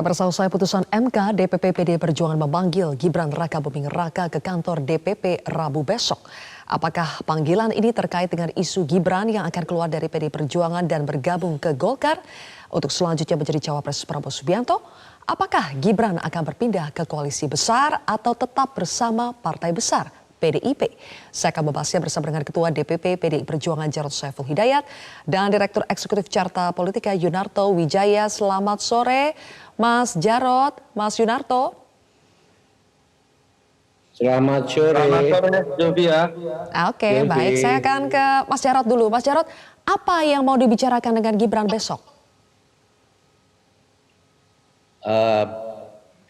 Pemirsa, usai putusan MK, DPP PDI Perjuangan memanggil Gibran Rakabuming Raka ke kantor DPP Rabu besok. Apakah panggilan ini terkait dengan isu Gibran yang akan keluar dari PDI Perjuangan dan bergabung ke Golkar untuk selanjutnya menjadi cawapres Prabowo Subianto? Apakah Gibran akan berpindah ke koalisi besar atau tetap bersama partai besar PDIP? Saya akan membahasnya bersama dengan Ketua DPP PDI Perjuangan Jarod Saiful Hidayat dan Direktur Eksekutif Carta Politika Yunarto Wijaya. Selamat sore Mas Jarod, Mas Yunarto. Selamat sore, Sofia. Oke, baik. Saya akan ke Mas Jarod dulu. Mas Jarod, apa yang mau dibicarakan dengan Gibran besok?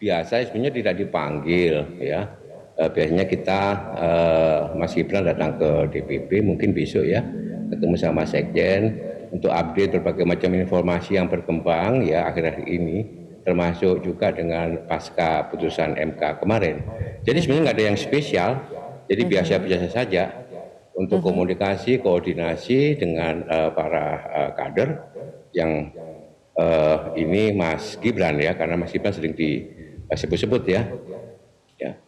Biasa sebenarnya tidak dipanggil ya. Biasanya kita Mas Gibran datang ke DPP mungkin besok ya, ketemu sama Sekjen untuk update berbagai macam informasi yang berkembang ya akhir-akhir ini, termasuk juga dengan pasca putusan MK kemarin. Jadi sebenarnya nggak ada yang spesial, jadi biasa-biasa saja untuk komunikasi, koordinasi dengan para kader yang ini Mas Gibran ya, karena Mas Gibran sering disebut-sebut ya,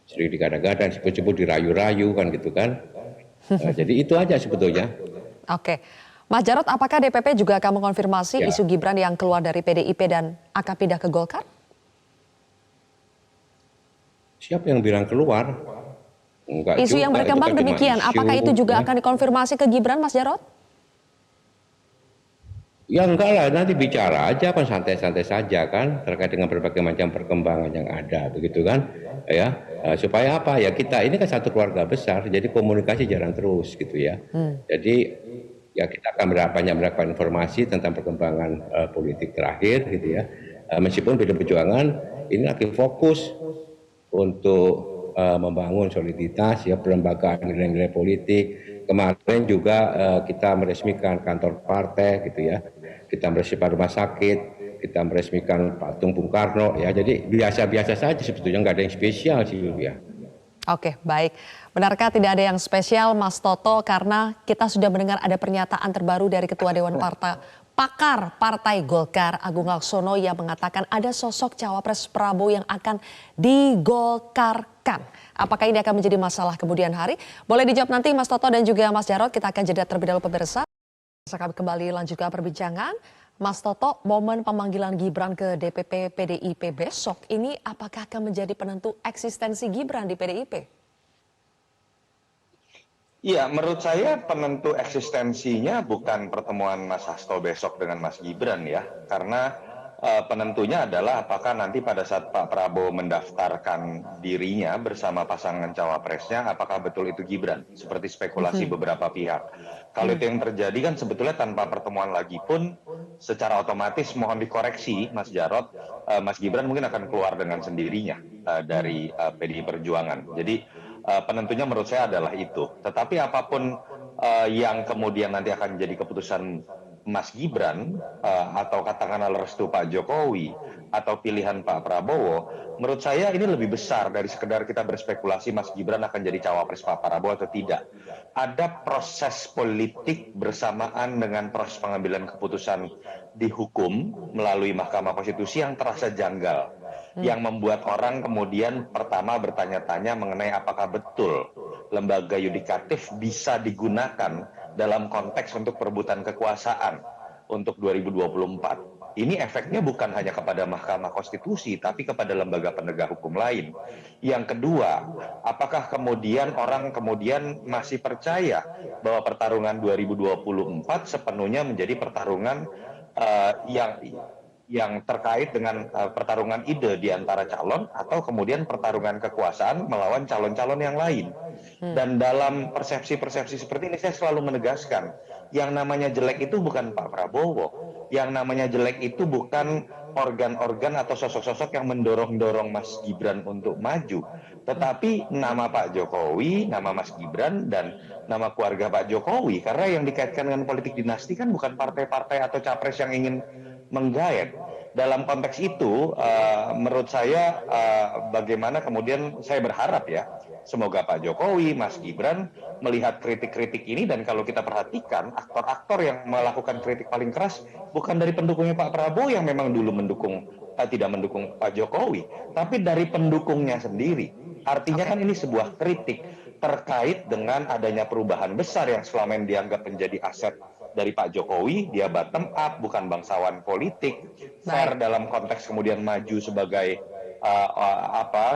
sering digadang-gadang, disebut-sebut, dirayu-rayu kan gitu kan. Jadi itu aja sebetulnya. Oke, Mas Jarod, apakah DPP juga akan mengonfirmasi isu Gibran yang keluar dari PDIP dan akan pindah ke Golkar? Siapa yang bilang keluar? Enggak isu juga, yang berkembang kan demikian, apakah itu juga akan dikonfirmasi ke Gibran, Mas Jarod? Ya enggak lah, nanti bicara aja kan, santai-santai saja kan, terkait dengan berbagai macam perkembangan yang ada, begitu kan, ya. Supaya apa ya, kita ini kan satu keluarga besar, jadi komunikasi jalan terus gitu ya. Jadi ya kita akan banyak mendapatkan informasi tentang perkembangan politik terakhir gitu ya. Meskipun PDI Perjuangan ini lagi fokus untuk membangun soliditas ya, pelembagaan nilai-nilai politik. Kemarin juga kita meresmikan kantor partai gitu ya, kita meresmikan rumah sakit, kita meresmikan patung Bung Karno ya, jadi biasa-biasa saja sebetulnya, nggak ada yang spesial sih ya. Oke, baik. Benarkah tidak ada yang spesial, Mas Toto, karena kita sudah mendengar ada pernyataan terbaru dari Ketua Dewan Pakar Partai Golkar Agung Laksono yang mengatakan ada sosok cawapres Prabowo yang akan digolkarkan. Apakah ini akan menjadi masalah kemudian hari? Boleh dijawab nanti Mas Toto dan juga Mas Jarod. Kita akan jeda terlebih dahulu pemirsa. Kami kembali lanjutkan perbincangan. Mas Toto, momen pemanggilan Gibran ke DPP PDIP besok ini apakah akan menjadi penentu eksistensi Gibran di PDIP? Iya, menurut saya penentu eksistensinya bukan pertemuan Mas Hasto besok dengan Mas Gibran ya, karena penentunya adalah apakah nanti pada saat Pak Prabowo mendaftarkan dirinya bersama pasangan cawapresnya, apakah betul itu Gibran, seperti spekulasi beberapa pihak. Kalau itu yang terjadi kan sebetulnya tanpa pertemuan lagi pun secara otomatis mohon dikoreksi Mas Jarod, Mas Gibran mungkin akan keluar dengan sendirinya dari PDI Perjuangan. Jadi penentunya menurut saya adalah itu. Tetapi apapun yang kemudian nanti akan jadi keputusan Mas Gibran atau katakanlah restu Pak Jokowi atau pilihan Pak Prabowo, menurut saya ini lebih besar dari sekedar kita berspekulasi Mas Gibran akan jadi cawapres Pak Prabowo atau tidak. Ada proses politik bersamaan dengan proses pengambilan keputusan di hukum melalui Mahkamah Konstitusi yang terasa janggal, yang membuat orang kemudian pertama bertanya-tanya mengenai apakah betul lembaga yudikatif bisa digunakan dalam konteks untuk perebutan kekuasaan untuk 2024. Ini efeknya bukan hanya kepada Mahkamah Konstitusi, tapi kepada lembaga penegak hukum lain. Yang kedua, apakah kemudian orang kemudian masih percaya bahwa pertarungan 2024 sepenuhnya menjadi pertarungan yang terkait dengan pertarungan ide di antara calon atau kemudian pertarungan kekuasaan melawan calon-calon yang lain. Dan dalam persepsi-persepsi seperti ini saya selalu menegaskan, yang namanya jelek itu bukan Pak Prabowo, yang namanya jelek itu bukan organ-organ atau sosok-sosok yang mendorong-dorong Mas Gibran untuk maju, tetapi nama Pak Jokowi, nama Mas Gibran, dan nama keluarga Pak Jokowi, karena yang dikaitkan dengan politik dinasti kan bukan partai-partai atau capres yang ingin menggait. Dalam konteks itu, menurut saya bagaimana kemudian saya berharap ya, semoga Pak Jokowi, Mas Gibran melihat kritik-kritik ini, dan kalau kita perhatikan aktor-aktor yang melakukan kritik paling keras bukan dari pendukungnya Pak Prabowo yang memang dulu mendukung tidak mendukung Pak Jokowi, tapi dari pendukungnya sendiri. Artinya kan ini sebuah kritik terkait dengan adanya perubahan besar yang selama ini dianggap menjadi aset dari Pak Jokowi. Dia bottom up, bukan bangsawan politik, fair dalam konteks kemudian maju sebagai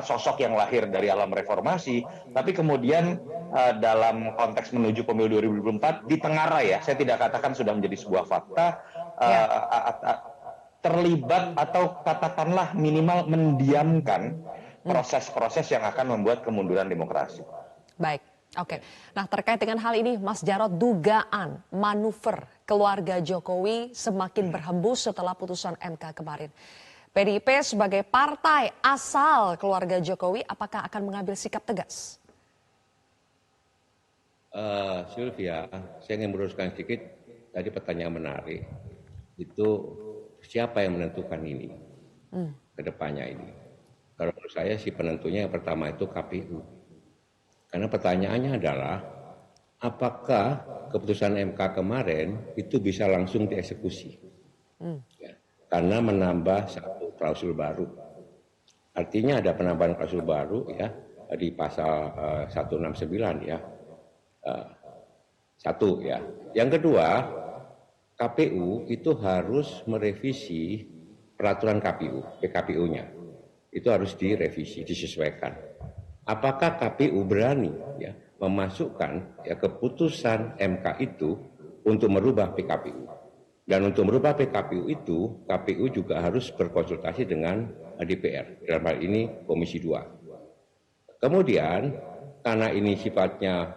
sosok yang lahir dari alam reformasi, tapi kemudian dalam konteks menuju pemilu 2024 ditengarai, ya, saya tidak katakan sudah menjadi sebuah fakta, terlibat atau katakanlah minimal mendiamkan proses-proses yang akan membuat kemunduran demokrasi. Baik, oke. Nah, terkait dengan hal ini, Mas Jarod, dugaan manuver keluarga Jokowi semakin berhembus setelah putusan MK kemarin. PDIP sebagai partai asal keluarga Jokowi, apakah akan mengambil sikap tegas? Sylvia, saya ingin meluruskan sedikit. Tadi pertanyaan menarik. Itu siapa yang menentukan ini ke depannya ini? Kalau menurut saya sih penentunya yang pertama itu KPU. Karena pertanyaannya adalah apakah keputusan MK kemarin itu bisa langsung dieksekusi? Ya, karena menambah satu klausul baru. Artinya ada penambahan klausul baru ya di pasal 169 ya. Satu ya. Yang kedua, KPU itu harus merevisi peraturan KPU, PKPU-nya. Itu harus direvisi, disesuaikan. Apakah KPU berani ya memasukkan ya keputusan MK itu untuk merubah PKPU? Dan untuk merubah PKPU itu, KPU juga harus berkonsultasi dengan DPR, dalam hal ini Komisi 2. Kemudian, karena ini sifatnya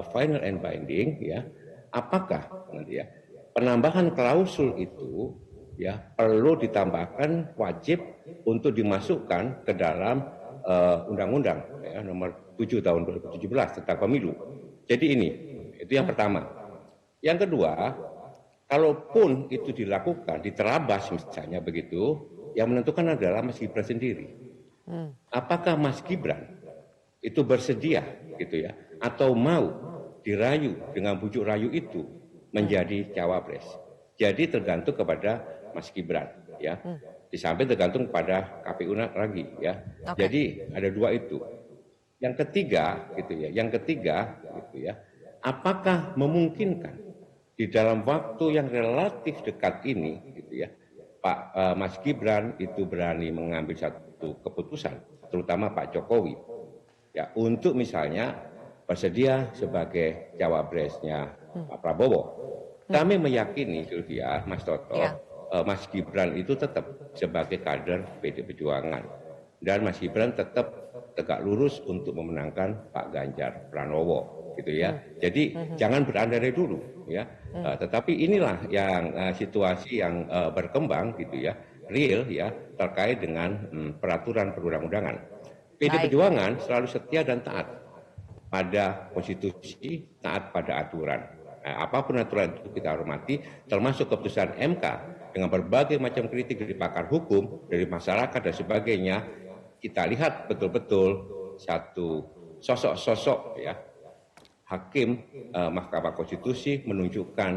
final and binding, ya, apakah nanti ya penambahan klausul itu ya perlu ditambahkan wajib untuk dimasukkan ke dalam Undang-Undang ya, nomor 7 tahun 2017 tentang pemilu. Jadi itu yang pertama. Yang kedua, kalaupun itu dilakukan, diterabas misalnya begitu, yang menentukan adalah Mas Gibran sendiri. Apakah Mas Gibran itu bersedia gitu ya, atau mau dirayu dengan bujuk rayu itu menjadi cawapres? Jadi tergantung kepada Mas Gibran ya. Di samping tergantung kepada KPU lagi ya. Jadi ada dua itu. Yang ketiga gitu ya, apakah memungkinkan di dalam waktu yang relatif dekat ini, gitu ya, Pak Mas Gibran itu berani mengambil satu keputusan, terutama Pak Jokowi, ya, untuk misalnya bersedia sebagai cawapresnya Pak Prabowo. Kami meyakini, Sylvia, Mas Toto, Mas Gibran itu tetap sebagai kader PD Perjuangan, dan Mas Gibran tetap tegak lurus untuk memenangkan Pak Ganjar Pranowo. Gitu ya. Jadi jangan berandai dulu ya. Tetapi inilah yang situasi yang berkembang gitu ya, real ya, terkait dengan peraturan perundang-undangan. PD Perjuangan selalu setia dan taat pada konstitusi, taat pada aturan. Apapun aturan itu kita hormati, termasuk keputusan MK dengan berbagai macam kritik dari pakar hukum, dari masyarakat dan sebagainya. Kita lihat betul-betul satu sosok-sosok ya Hakim Mahkamah Konstitusi menunjukkan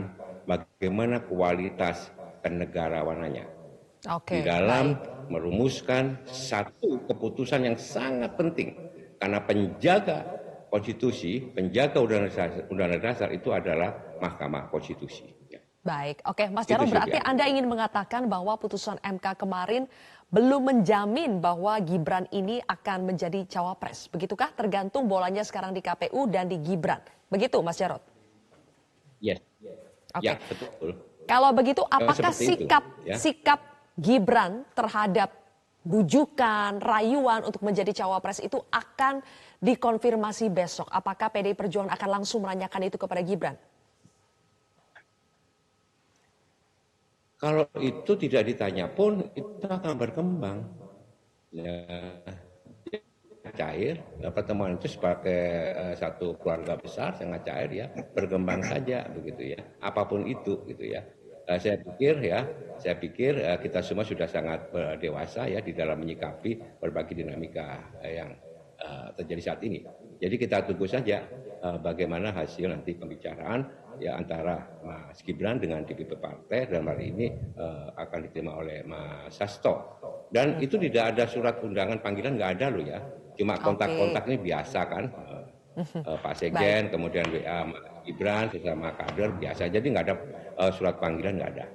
bagaimana kualitas kenegarawanannya di dalam merumuskan satu keputusan yang sangat penting, karena penjaga konstitusi, penjaga undang-undang dasar itu adalah Mahkamah Konstitusi. Baik, oke, Mas Jarod, berarti Anda ingin mengatakan bahwa putusan MK kemarin belum menjamin bahwa Gibran ini akan menjadi cawapres. Begitukah? Tergantung bolanya sekarang di KPU dan di Gibran. Begitu, Mas Jarod? Yes. Oke. Ya, betul. Kalau begitu, apakah sikap Gibran terhadap bujukan, rayuan untuk menjadi cawapres itu akan dikonfirmasi besok? Apakah PDI Perjuangan akan langsung menanyakan itu kepada Gibran? Kalau itu tidak ditanya pun itu akan berkembang. Ya, cair, pertemuan itu sebagai satu keluarga besar sangat cair ya, berkembang saja begitu ya. Apapun itu gitu ya. Saya pikir kita semua sudah sangat dewasa ya di dalam menyikapi berbagai dinamika yang terjadi saat ini. Jadi kita tunggu saja bagaimana hasil nanti pembicaraan ya antara Mas Gibran dengan DPP partai dalam hal ini akan diterima oleh Mas Hasto. Dan itu tidak ada surat undangan panggilan, nggak ada loh ya. Cuma kontak-kontak ini biasa kan, Pak Baik. Sekjen, kemudian WA Mas Gibran sesama kader biasa. Jadi nggak ada surat panggilan, nggak ada.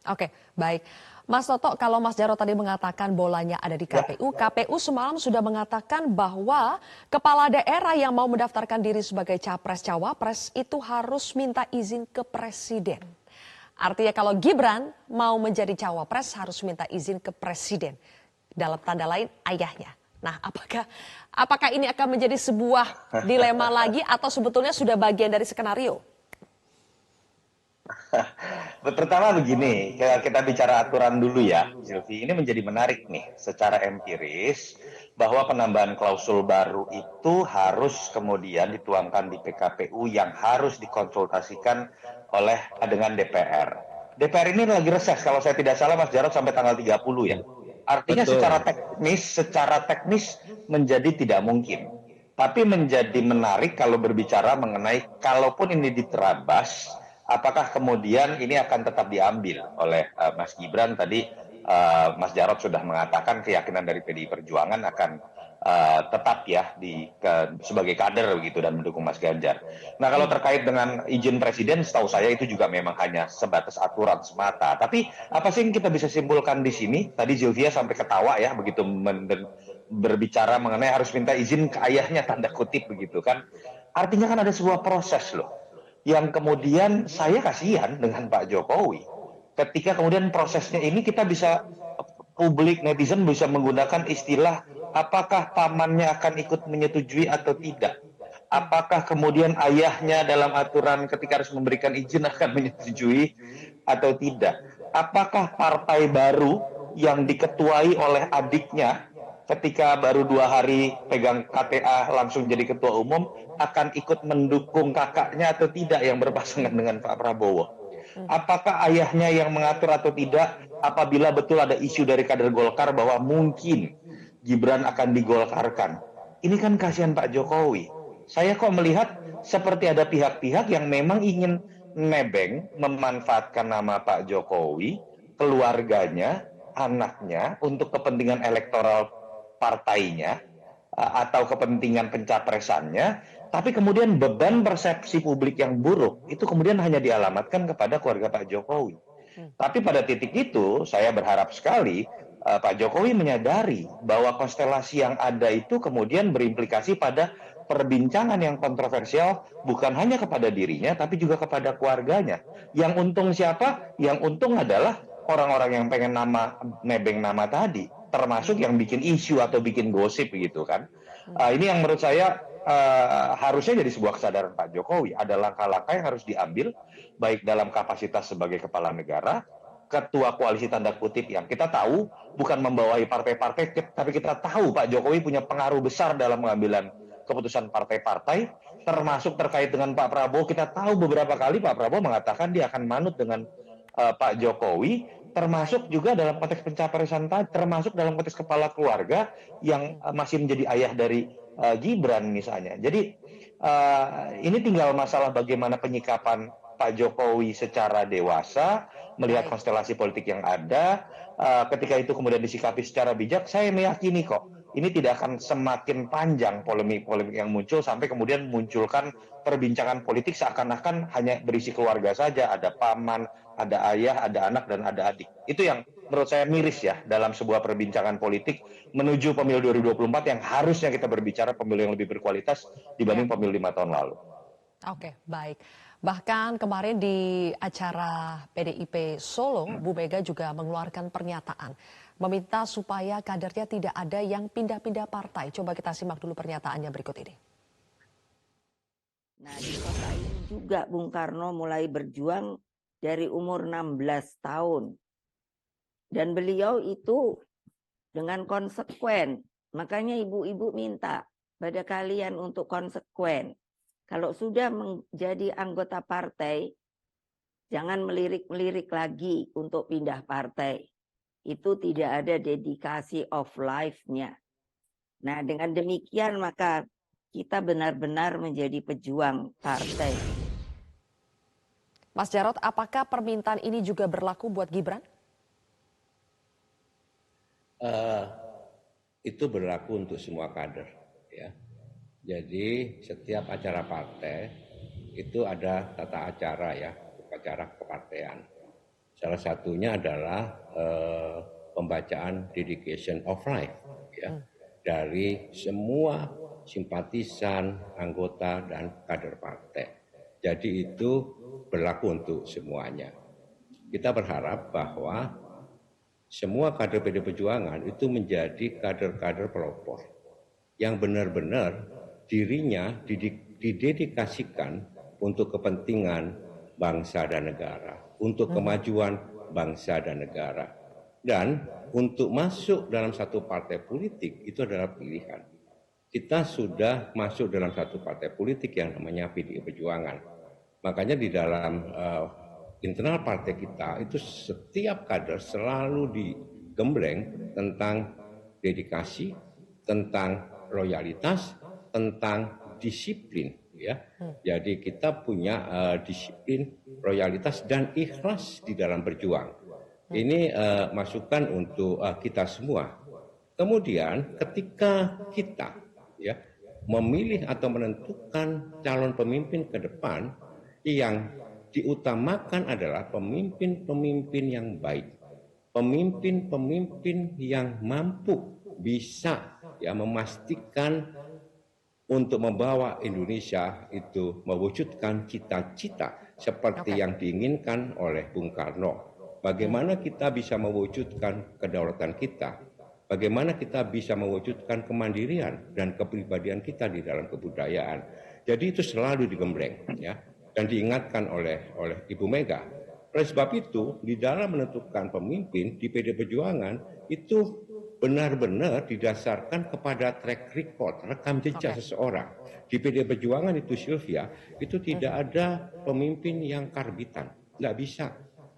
Oke, baik. Mas Toto, kalau Mas Jarod tadi mengatakan bolanya ada di KPU, KPU semalam sudah mengatakan bahwa kepala daerah yang mau mendaftarkan diri sebagai capres-cawapres itu harus minta izin ke presiden. Artinya kalau Gibran mau menjadi cawapres harus minta izin ke presiden. Dalam tanda lain ayahnya. Nah, apakah ini akan menjadi sebuah dilema lagi atau sebetulnya sudah bagian dari skenario? Pertama begini, kita bicara aturan dulu ya, Silvi. Ini menjadi menarik nih secara empiris bahwa penambahan klausul baru itu harus kemudian dituangkan di PKPU yang harus dikonsultasikan dengan DPR. DPR ini lagi reses kalau saya tidak salah Mas Jarod sampai tanggal 30 ya. Artinya Betul. secara teknis menjadi tidak mungkin. Tapi menjadi menarik kalau berbicara mengenai kalaupun ini diterabas, apakah kemudian ini akan tetap diambil oleh Mas Gibran. Tadi Mas Jarod sudah mengatakan keyakinan dari PDI Perjuangan akan tetap ya sebagai kader begitu dan mendukung Mas Ganjar. Nah kalau terkait dengan izin presiden, setahu saya itu juga memang hanya sebatas aturan semata. Tapi apa sih yang kita bisa simpulkan di sini? Tadi Zilvia sampai ketawa ya begitu berbicara mengenai harus minta izin ke ayahnya tanda kutip begitu kan. Artinya kan ada sebuah proses loh yang kemudian saya kasihan dengan Pak Jokowi. Ketika kemudian prosesnya ini kita bisa, publik netizen bisa menggunakan istilah apakah pamannya akan ikut menyetujui atau tidak. Apakah kemudian ayahnya dalam aturan ketika harus memberikan izin akan menyetujui atau tidak. Apakah partai baru yang diketuai oleh adiknya ketika baru 2 hari pegang KTA langsung jadi ketua umum akan ikut mendukung kakaknya atau tidak yang berpasangan dengan Pak Prabowo. Apakah ayahnya yang mengatur atau tidak apabila betul ada isu dari kader Golkar bahwa mungkin Gibran akan digolkarkan. Ini kan kasihan Pak Jokowi. Saya kok melihat seperti ada pihak-pihak yang memang ingin nebeng memanfaatkan nama Pak Jokowi, keluarganya, anaknya untuk kepentingan elektoral partainya atau kepentingan pencapresannya, tapi kemudian beban persepsi publik yang buruk itu kemudian hanya dialamatkan kepada keluarga Pak Jokowi. Tapi pada titik itu saya berharap sekali Pak Jokowi menyadari bahwa konstelasi yang ada itu kemudian berimplikasi pada perbincangan yang kontroversial bukan hanya kepada dirinya tapi juga kepada keluarganya. Yang untung siapa? Yang untung adalah orang-orang yang pengen nebeng nama tadi, termasuk yang bikin isu atau bikin gosip gitu kan. Ini yang menurut saya harusnya jadi sebuah kesadaran Pak Jokowi. Ada langkah-langkah yang harus diambil baik dalam kapasitas sebagai kepala negara, ketua koalisi tanda kutip yang kita tahu bukan membawahi partai-partai, tapi kita tahu Pak Jokowi punya pengaruh besar dalam pengambilan keputusan partai-partai, termasuk terkait dengan Pak Prabowo. Kita tahu beberapa kali Pak Prabowo mengatakan dia akan manut dengan Pak Jokowi, termasuk juga dalam konteks pencapresan tadi, termasuk dalam konteks kepala keluarga yang masih menjadi ayah dari Gibran misalnya. Jadi ini tinggal masalah bagaimana penyikapan Pak Jokowi secara dewasa, melihat konstelasi politik yang ada, ketika itu kemudian disikapi secara bijak, saya meyakini kok ini tidak akan semakin panjang polemik-polemik yang muncul sampai kemudian munculkan perbincangan politik seakan-akan hanya berisi keluarga saja, ada paman, ada ayah, ada anak, dan ada adik. Itu yang menurut saya miris ya dalam sebuah perbincangan politik menuju pemilu 2024 yang harusnya kita berbicara pemilu yang lebih berkualitas dibanding pemilu 5 tahun lalu. Oke, baik. Bahkan kemarin di acara PDIP Solo, Bu Mega juga mengeluarkan pernyataan meminta supaya kadernya tidak ada yang pindah-pindah partai. Coba kita simak dulu pernyataannya berikut ini. Nah, di kota ini juga Bung Karno mulai berjuang dari umur 16 tahun. Dan beliau itu dengan konsekuen. Makanya ibu-ibu minta pada kalian untuk konsekuen. Kalau sudah menjadi anggota partai, jangan melirik-melirik lagi untuk pindah partai. Itu tidak ada dedikasi of life-nya. Nah, dengan demikian maka kita benar-benar menjadi pejuang partai. Mas Jarod, apakah permintaan ini juga berlaku buat Gibran? Itu berlaku untuk semua kader, ya. Jadi setiap acara partai itu ada tata acara, ya, acara kepartean. Salah satunya adalah pembacaan dedication of life, ya, dari semua simpatisan, anggota dan kader partai. Jadi itu berlaku untuk semuanya. Kita berharap bahwa semua kader PD Perjuangan itu menjadi kader-kader pelopor yang benar-benar dirinya didedikasikan untuk kepentingan bangsa dan negara, untuk kemajuan bangsa dan negara. Dan untuk masuk dalam satu partai politik itu adalah pilihan. Kita sudah masuk dalam satu partai politik yang namanya PDI Perjuangan. Makanya di dalam internal partai kita itu setiap kader selalu digembleng tentang dedikasi, tentang loyalitas, tentang disiplin, ya. Jadi kita punya disiplin, loyalitas dan ikhlas di dalam berjuang. Ini masukan untuk kita semua. Kemudian ketika kita, ya, memilih atau menentukan calon pemimpin ke depan, yang diutamakan adalah pemimpin-pemimpin yang baik, pemimpin-pemimpin yang mampu bisa, ya, memastikan untuk membawa Indonesia itu mewujudkan cita-cita seperti yang diinginkan oleh Bung Karno. Bagaimana kita bisa mewujudkan kedaulatan kita? Bagaimana kita bisa mewujudkan kemandirian dan kepribadian kita di dalam kebudayaan? Jadi itu selalu digembleng, ya, dan diingatkan oleh Ibu Mega. Oleh sebab itu, di dalam menentukan pemimpin di PD Perjuangan itu benar-benar didasarkan kepada track record, rekam jejak seseorang. Di PD Perjuangan itu, Sylvia, itu tidak ada pemimpin yang karbitan, nggak bisa.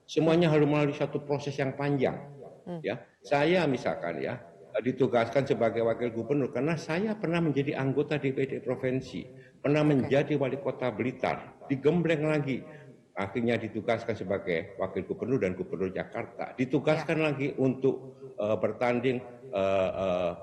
Semuanya harus melalui satu proses yang panjang. Ya, saya misalkan, ya, ditugaskan sebagai wakil gubernur karena saya pernah menjadi anggota DPD provinsi, pernah menjadi wali kota Blitar, digembleng lagi, akhirnya ditugaskan sebagai wakil gubernur dan gubernur Jakarta, ditugaskan lagi untuk bertanding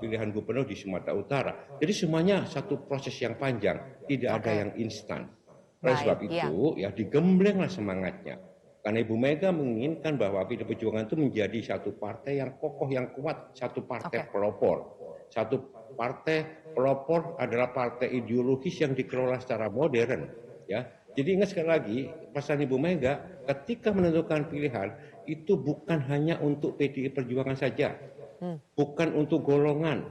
pilihan gubernur di Sumatera Utara. Jadi semuanya satu proses yang panjang, tidak ada yang instan. Oleh sebab itu, ya, digemblenglah semangatnya. Karena Ibu Mega menginginkan bahwa PD Perjuangan itu menjadi satu partai yang kokoh, yang kuat, satu partai pelopor. Satu partai pelopor adalah partai ideologis yang dikelola secara modern, ya. Jadi ingat sekali lagi pesan Ibu Mega ketika menentukan pilihan itu bukan hanya untuk PDI Perjuangan saja, bukan untuk golongan,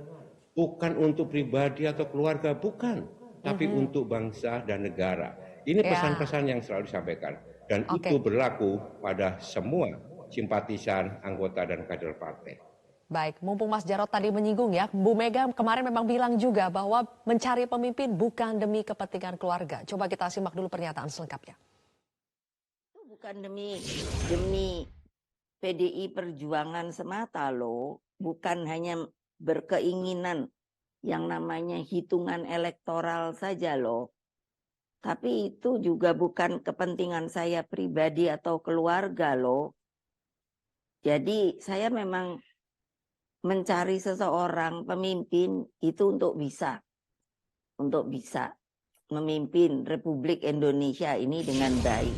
bukan untuk pribadi atau keluarga, bukan, tapi untuk bangsa dan negara. Ini pesan-pesan yang selalu disampaikan. Dan itu berlaku pada semua simpatisan, anggota, dan kader partai. Baik, mumpung Mas Jarod tadi menyinggung, ya, Bu Mega kemarin memang bilang juga bahwa mencari pemimpin bukan demi kepentingan keluarga. Coba kita simak dulu pernyataan selengkapnya. Itu bukan demi PDI Perjuangan semata loh, bukan hanya berkeinginan yang namanya hitungan elektoral saja loh. Tapi itu juga bukan kepentingan saya pribadi atau keluarga loh. Jadi saya memang mencari seseorang pemimpin itu untuk bisa memimpin Republik Indonesia ini dengan baik.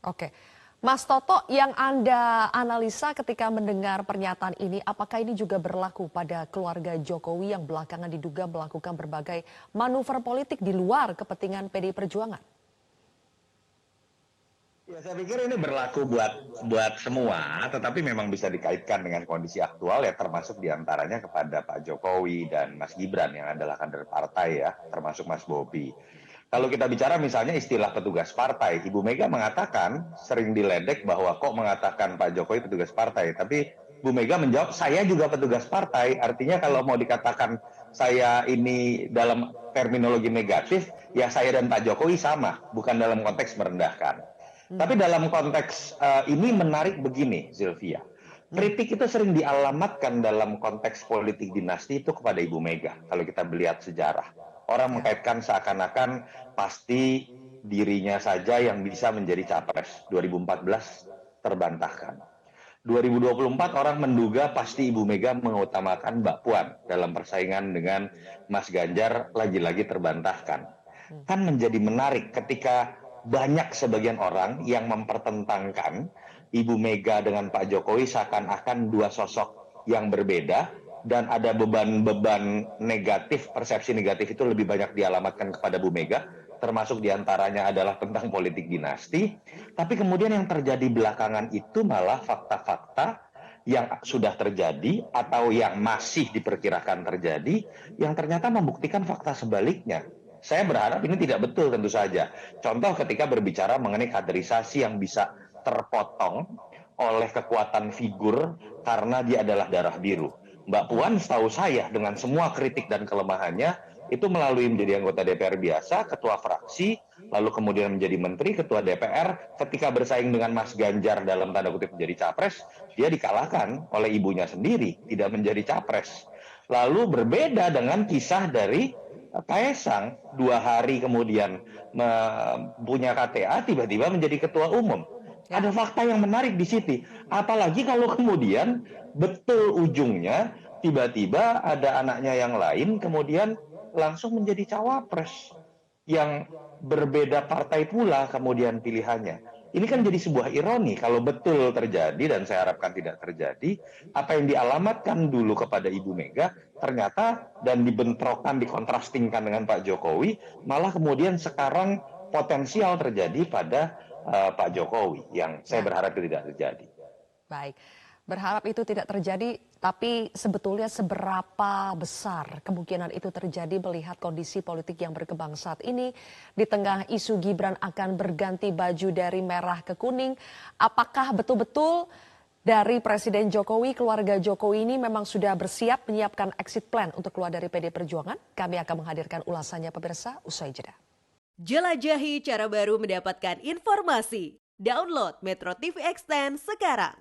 Oke. Mas Toto, yang Anda analisa ketika mendengar pernyataan ini, apakah ini juga berlaku pada keluarga Jokowi yang belakangan diduga melakukan berbagai manuver politik di luar kepentingan PDI Perjuangan? Ya, saya pikir ini berlaku buat semua, tetapi memang bisa dikaitkan dengan kondisi aktual, ya, termasuk diantaranya kepada Pak Jokowi dan Mas Gibran yang adalah kader partai, ya, termasuk Mas Bobi. Kalau kita bicara misalnya istilah petugas partai, Ibu Mega mengatakan, sering diledek bahwa kok mengatakan Pak Jokowi petugas partai, tapi Bu Mega menjawab, saya juga petugas partai. Artinya kalau mau dikatakan saya ini dalam terminologi negatif, ya saya dan Pak Jokowi sama, bukan dalam konteks merendahkan. Tapi dalam konteks ini menarik begini, Sylvia. Kritik itu sering dialamatkan dalam konteks politik dinasti itu kepada Ibu Mega, kalau kita melihat sejarah. Orang mengkaitkan seakan-akan pasti dirinya saja yang bisa menjadi capres. 2014 terbantahkan. 2024 orang menduga pasti Ibu Mega mengutamakan Mbak Puan dalam persaingan dengan Mas Ganjar, lagi-lagi terbantahkan. Kan menjadi menarik ketika banyak sebagian orang yang mempertentangkan Ibu Mega dengan Pak Jokowi seakan-akan dua sosok yang berbeda dan ada beban-beban negatif, persepsi negatif itu lebih banyak dialamatkan kepada Bu Mega, termasuk diantaranya adalah tentang politik dinasti. Tapi kemudian yang terjadi belakangan itu malah fakta-fakta yang sudah terjadi atau yang masih diperkirakan terjadi, yang ternyata membuktikan fakta sebaliknya. Saya berharap ini tidak betul tentu saja. Contoh ketika berbicara mengenai kaderisasi yang bisa terpotong oleh kekuatan figur karena dia adalah darah biru. Mbak Puan setahu saya dengan semua kritik dan kelemahannya itu melalui menjadi anggota DPR biasa, ketua fraksi, lalu kemudian menjadi menteri, ketua DPR, ketika bersaing dengan Mas Ganjar dalam tanda kutip menjadi capres, dia dikalahkan oleh ibunya sendiri, tidak menjadi capres. Lalu berbeda dengan kisah dari Kaesang, 2 hari kemudian punya KTA, tiba-tiba menjadi ketua umum. Ada fakta yang menarik di situ. Apalagi kalau kemudian betul ujungnya tiba-tiba ada anaknya yang lain kemudian langsung menjadi cawapres yang berbeda partai pula kemudian pilihannya. Ini kan jadi sebuah ironi kalau betul terjadi, dan saya harapkan tidak terjadi, apa yang dialamatkan dulu kepada Ibu Mega ternyata dan dibentrokan, dikontrastingkan dengan Pak Jokowi, malah kemudian sekarang potensial terjadi pada Pak Jokowi, yang saya berharap itu tidak terjadi. Baik, berharap itu tidak terjadi, tapi sebetulnya seberapa besar kemungkinan itu terjadi melihat kondisi politik yang berkembang saat ini di tengah isu Gibran akan berganti baju dari merah ke kuning. Apakah betul-betul dari Presiden Jokowi, keluarga Jokowi ini memang sudah bersiap menyiapkan exit plan untuk keluar dari PD Perjuangan? Kami akan menghadirkan ulasannya pemirsa usai jeda. Jelajahi cara baru mendapatkan informasi. Download Metro TV Extend sekarang.